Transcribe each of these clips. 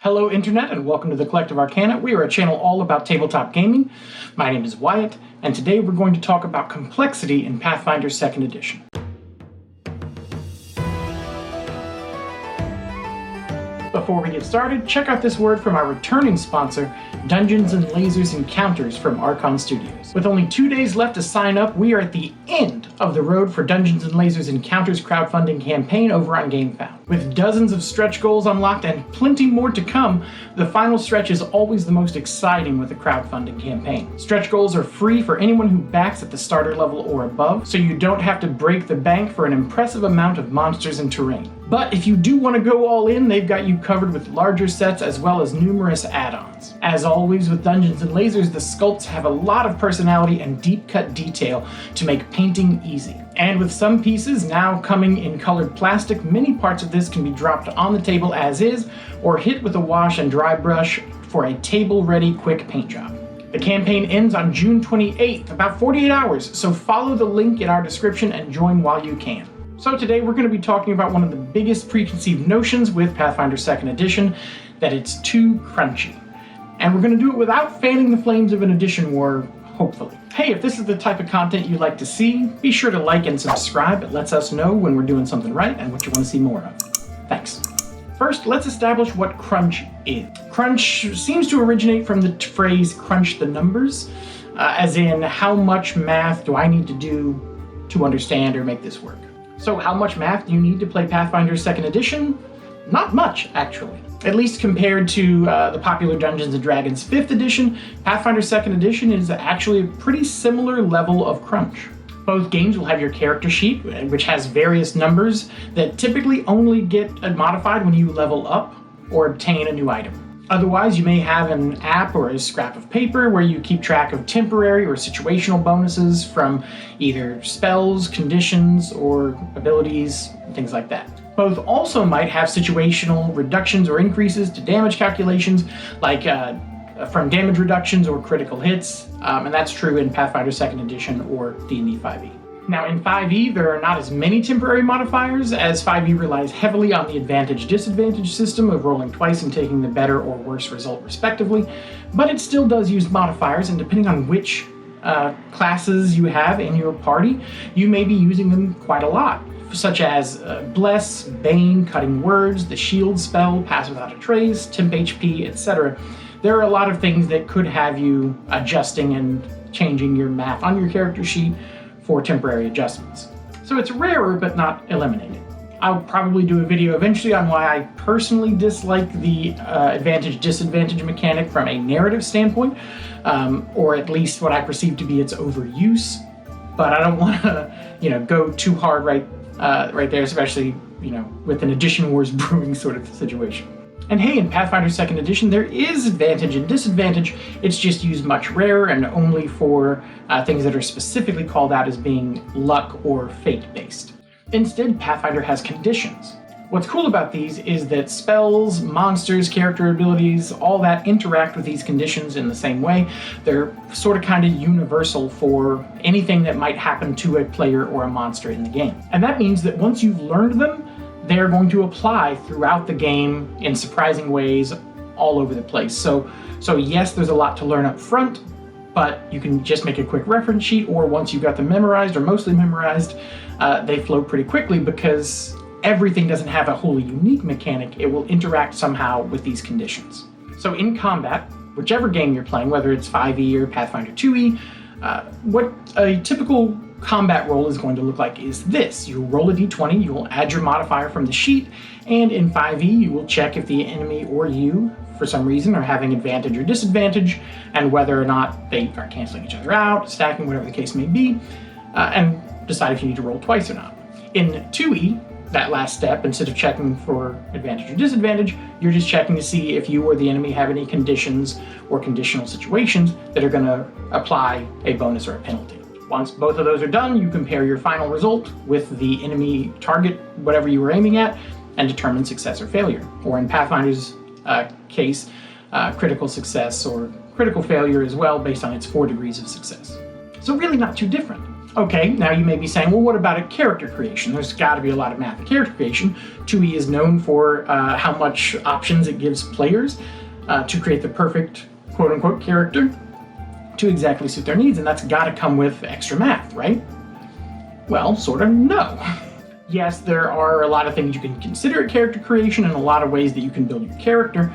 Hello Internet and welcome to the Collective Arcana. We are a channel all about tabletop gaming. My name is Wyatt, and today we're going to talk about complexity in Pathfinder 2nd Edition. Before we get started, check out this word from our returning sponsor, Dungeons & Lasers Encounters from Archon Studios. With only 2 days left to sign up, we are at the end of the road for Dungeons & Lasers Encounters crowdfunding campaign over on GameFound. With dozens of stretch goals unlocked and plenty more to come, the final stretch is always the most exciting with a crowdfunding campaign. Stretch goals are free for anyone who backs at the starter level or above, so you don't have to break the bank for an impressive amount of monsters and terrain. But if you do want to go all in, they've got you covered with larger sets as well as numerous add-ons. As always with Dungeons & Lasers, the sculpts have a lot of personality and deep-cut detail to make painting easy. And with some pieces now coming in colored plastic, many parts of this can be dropped on the table as is, or hit with a wash and dry brush for a table-ready quick paint job. The campaign ends on June 28th, about 48 hours, so follow the link in our description and join while you can. So today we're going to be talking about one of the biggest preconceived notions with Pathfinder 2nd Edition, that it's too crunchy. And we're going to do it without fanning the flames of an edition war, hopefully. Hey, if this is the type of content you like to see, be sure to like and subscribe. It lets us know when we're doing something right and what you want to see more of. Thanks. First, let's establish what crunch is. Crunch seems to originate from the phrase crunch the numbers, as in how much math do I need to do to understand or make this work. So how much math do you need to play Pathfinder 2nd Edition? Not much, actually. At least compared to the popular Dungeons & Dragons 5th Edition, Pathfinder 2nd Edition is actually a pretty similar level of crunch. Both games will have your character sheet, which has various numbers that typically only get modified when you level up or obtain a new item. Otherwise, you may have an app or a scrap of paper where you keep track of temporary or situational bonuses from either spells, conditions, or abilities, things like that. Both also might have situational reductions or increases to damage calculations, like from damage reductions or critical hits, and that's true in Pathfinder 2nd Edition or D&D 5e. Now in 5e, there are not as many temporary modifiers, as 5e relies heavily on the advantage-disadvantage system of rolling twice and taking the better or worse result respectively, but it still does use modifiers, and depending on which classes you have in your party, you may be using them quite a lot, such as Bless, Bane, Cutting Words, the Shield spell, Pass Without a Trace, Temp HP, etc. There are a lot of things that could have you adjusting and changing your math on your character sheet for temporary adjustments. So it's rarer, but not eliminated. I'll probably do a video eventually on why I personally dislike the advantage-disadvantage mechanic from a narrative standpoint, or at least what I perceive to be its overuse. But I don't want to, go too hard right there, especially, with an Edition Wars brewing sort of situation. And hey, in Pathfinder 2nd Edition, there is advantage and disadvantage. It's just used much rarer and only for things that are specifically called out as being luck or fate-based. Instead, Pathfinder has conditions. What's cool about these is that spells, monsters, character abilities, all that interact with these conditions in the same way. They're sort of kind of universal for anything that might happen to a player or a monster in the game. And that means that once you've learned them, they're going to apply throughout the game in surprising ways all over the place. So yes, there's a lot to learn up front, but you can just make a quick reference sheet, or once you've got them memorized or mostly memorized, they flow pretty quickly because everything doesn't have a wholly unique mechanic. It will interact somehow with these conditions. So in combat, whichever game you're playing, whether it's 5e or Pathfinder2e, what a typical combat roll is going to look like is this. You'll roll a d20, you'll add your modifier from the sheet, and in 5e you will check if the enemy or you, for some reason, are having advantage or disadvantage, and whether or not they are canceling each other out, stacking, whatever the case may be, and decide if you need to roll twice or not. In 2e, that last step, instead of checking for advantage or disadvantage, you're just checking to see if you or the enemy have any conditions or conditional situations that are going to apply a bonus or a penalty. Once both of those are done, you compare your final result with the enemy target, whatever you were aiming at, and determine success or failure. Or in Pathfinder's case, critical success or critical failure as well, based on its 4 degrees of success. So really not too different. Okay, now you may be saying, well, what about a character creation? There's got to be a lot of math in character creation. 2e is known for how much options it gives players to create the perfect quote-unquote character to exactly suit their needs, and that's got to come with extra math, right? Well, sort of no. Yes, there are a lot of things you can consider at character creation and a lot of ways that you can build your character,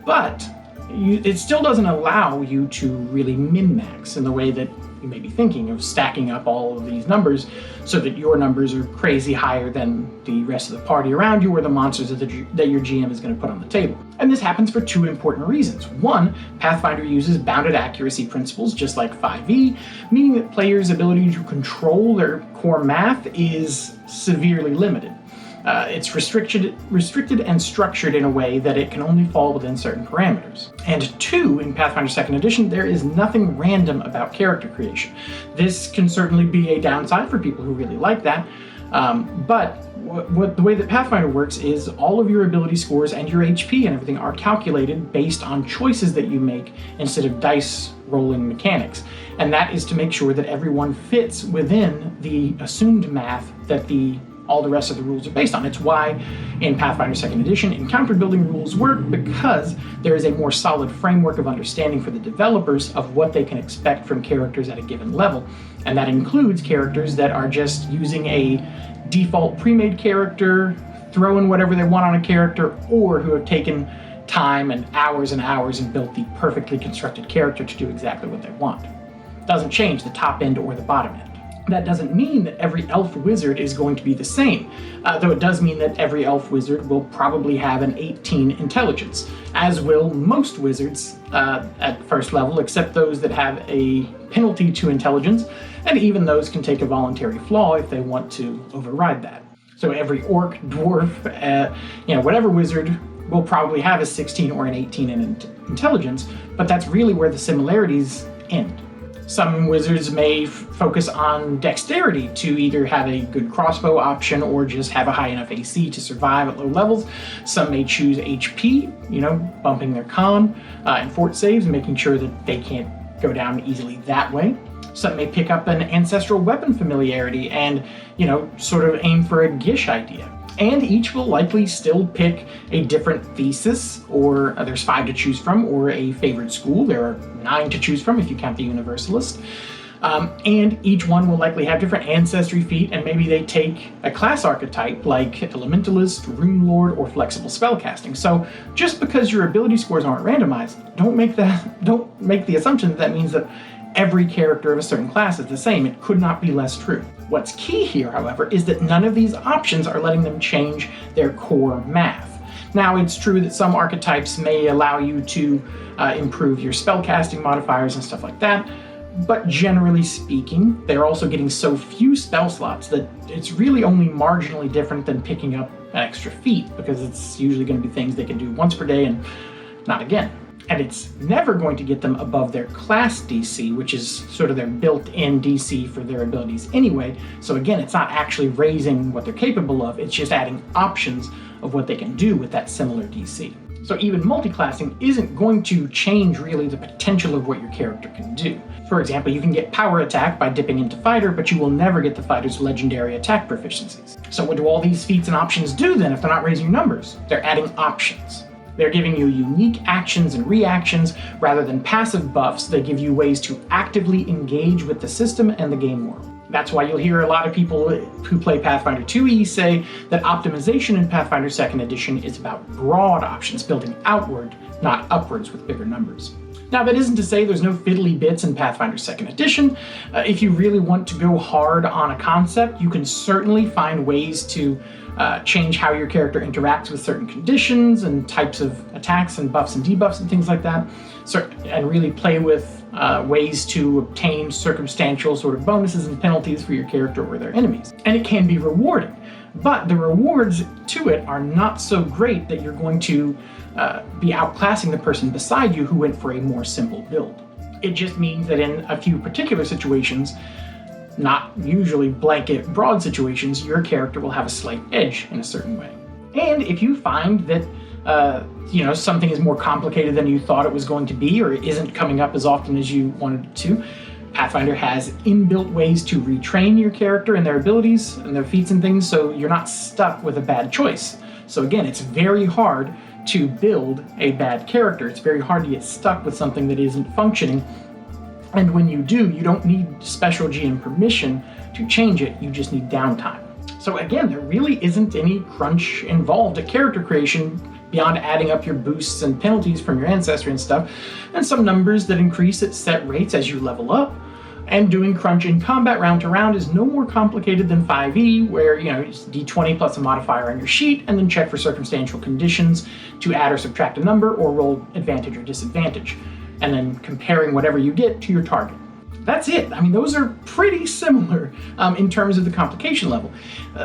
but it still doesn't allow you to really min-max in the way that you may be thinking of stacking up all of these numbers so that your numbers are crazy higher than the rest of the party around you or the monsters that your GM is going to put on the table. And this happens for two important reasons. One, Pathfinder uses bounded accuracy principles just like 5e, meaning that players' ability to control their core math is severely limited. It's restricted and structured in a way that it can only fall within certain parameters. And two, in Pathfinder 2nd Edition, there is nothing random about character creation. This can certainly be a downside for people who really like that, but the way that Pathfinder works is all of your ability scores and your HP and everything are calculated based on choices that you make instead of dice rolling mechanics. And that is to make sure that everyone fits within the assumed math that all the rest of the rules are based on. It's why in Pathfinder 2nd Edition, encounter building rules work, because there is a more solid framework of understanding for the developers of what they can expect from characters at a given level. And that includes characters that are just using a default pre-made character, throwing whatever they want on a character, or who have taken time and hours and built the perfectly constructed character to do exactly what they want. It doesn't change the top end or the bottom end. That doesn't mean that every elf wizard is going to be the same, though it does mean that every elf wizard will probably have an 18 intelligence, as will most wizards at first level, except those that have a penalty to intelligence, and even those can take a voluntary flaw if they want to override that. So every orc, dwarf, whatever wizard will probably have a 16 or an 18 in intelligence, but that's really where the similarities end. Some wizards may focus on dexterity to either have a good crossbow option or just have a high enough AC to survive at low levels. Some may choose HP, bumping their con and fort saves, making sure that they can't go down easily that way. Some may pick up an ancestral weapon familiarity and, sort of aim for a Gish idea. And each will likely still pick a different thesis, or there's 5 to choose from, or a favorite school. There are 9 to choose from if you count the Universalist. And each one will likely have different ancestry feat, and maybe they take a class archetype like Elementalist, Rune Lord, or Flexible Spellcasting. So just because your ability scores aren't randomized, don't make the assumption that means that every character of a certain class is the same. It could not be less true. What's key here, however, is that none of these options are letting them change their core math. Now, it's true that some archetypes may allow you to improve your spellcasting modifiers and stuff like that, but generally speaking, they're also getting so few spell slots that it's really only marginally different than picking up an extra feat, because it's usually going to be things they can do once per day and not again. And it's never going to get them above their class DC, which is sort of their built-in DC for their abilities anyway. So again, it's not actually raising what they're capable of, it's just adding options of what they can do with that similar DC. So even multiclassing isn't going to change really the potential of what your character can do. For example, you can get power attack by dipping into fighter, but you will never get the fighter's legendary attack proficiencies. So what do all these feats and options do then if they're not raising your numbers? They're adding options. They're giving you unique actions and reactions rather than passive buffs that give you ways to actively engage with the system and the game world. That's why you'll hear a lot of people who play Pathfinder2e say that optimization in Pathfinder 2nd Edition is about broad options, building outward, not upwards with bigger numbers. Now, that isn't to say there's no fiddly bits in Pathfinder 2nd Edition. If you really want to go hard on a concept, you can certainly find ways to change how your character interacts with certain conditions and types of attacks and buffs and debuffs and things like that, and really play with ways to obtain circumstantial sort of bonuses and penalties for your character or their enemies. And it can be rewarding, but the rewards to it are not so great that you're going to be outclassing the person beside you who went for a more simple build. It just means that in a few particular situations, not usually blanket broad situations, your character will have a slight edge in a certain way. And if you find that something is more complicated than you thought it was going to be, or it isn't coming up as often as you wanted it to, Pathfinder has inbuilt ways to retrain your character and their abilities and their feats and things, so you're not stuck with a bad choice. So again, it's very hard to build a bad character. It's very hard to get stuck with something that isn't functioning. And when you do, you don't need special GM permission to change it, you just need downtime. So again, there really isn't any crunch involved at character creation beyond adding up your boosts and penalties from your ancestry and stuff, and some numbers that increase at set rates as you level up. And doing crunch in combat round to round is no more complicated than 5e, where it's d20 plus a modifier on your sheet, and then check for circumstantial conditions to add or subtract a number, or roll advantage or disadvantage, and then comparing whatever you get to your target. That's it. I mean, those are pretty similar in terms of the complication level.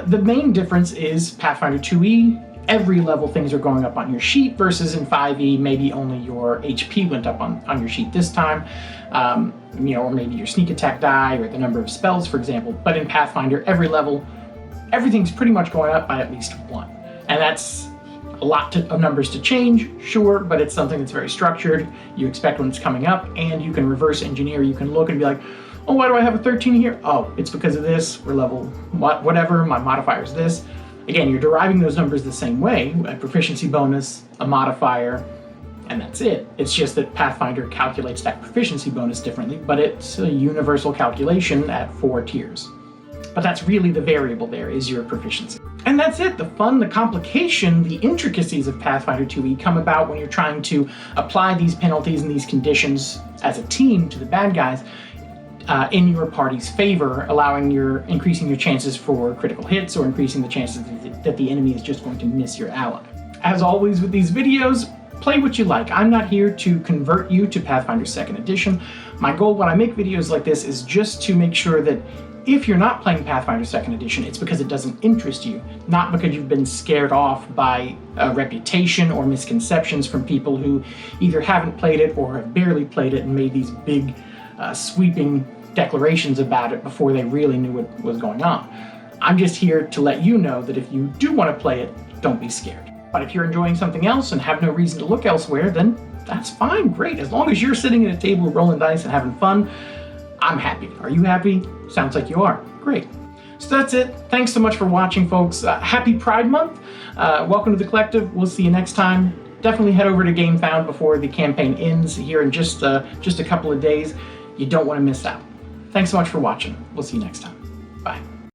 The main difference is Pathfinder2e. Every level things are going up on your sheet, versus in 5e, maybe only your HP went up on your sheet this time, or maybe your sneak attack die, or the number of spells, for example. But in Pathfinder, every level, everything's pretty much going up by at least one. And that's a lot of numbers to change, sure, but it's something that's very structured. You expect when it's coming up, and you can reverse engineer. You can look and be like, oh, why do I have a 13 here? Oh, it's because of this. We're level whatever, my modifier is this. Again, you're deriving those numbers the same way, a proficiency bonus, a modifier, and that's it. It's just that Pathfinder calculates that proficiency bonus differently, but it's a universal calculation at 4 tiers. But that's really the variable there, is your proficiency. And that's it. The fun, the complication, the intricacies of Pathfinder2e come about when you're trying to apply these penalties and these conditions as a team to the bad guys in your party's favor, increasing your chances for critical hits, or increasing the chances that the enemy is just going to miss your ally. As always with these videos, play what you like. I'm not here to convert you to Pathfinder 2nd Edition. My goal when I make videos like this is just to make sure that if you're not playing Pathfinder 2nd Edition, it's because it doesn't interest you, not because you've been scared off by a reputation or misconceptions from people who either haven't played it or have barely played it and made these big, sweeping declarations about it before they really knew what was going on. I'm just here to let you know that if you do want to play it, don't be scared. But if you're enjoying something else and have no reason to look elsewhere, then that's fine, great. As long as you're sitting at a table rolling dice and having fun, I'm happy. Are you happy? Sounds like you are. Great. So that's it. Thanks so much for watching, folks. Happy Pride Month. Welcome to the Collective. We'll see you next time. Definitely head over to GameFound before the campaign ends here in just a couple of days. You don't want to miss out. Thanks so much for watching. We'll see you next time. Bye.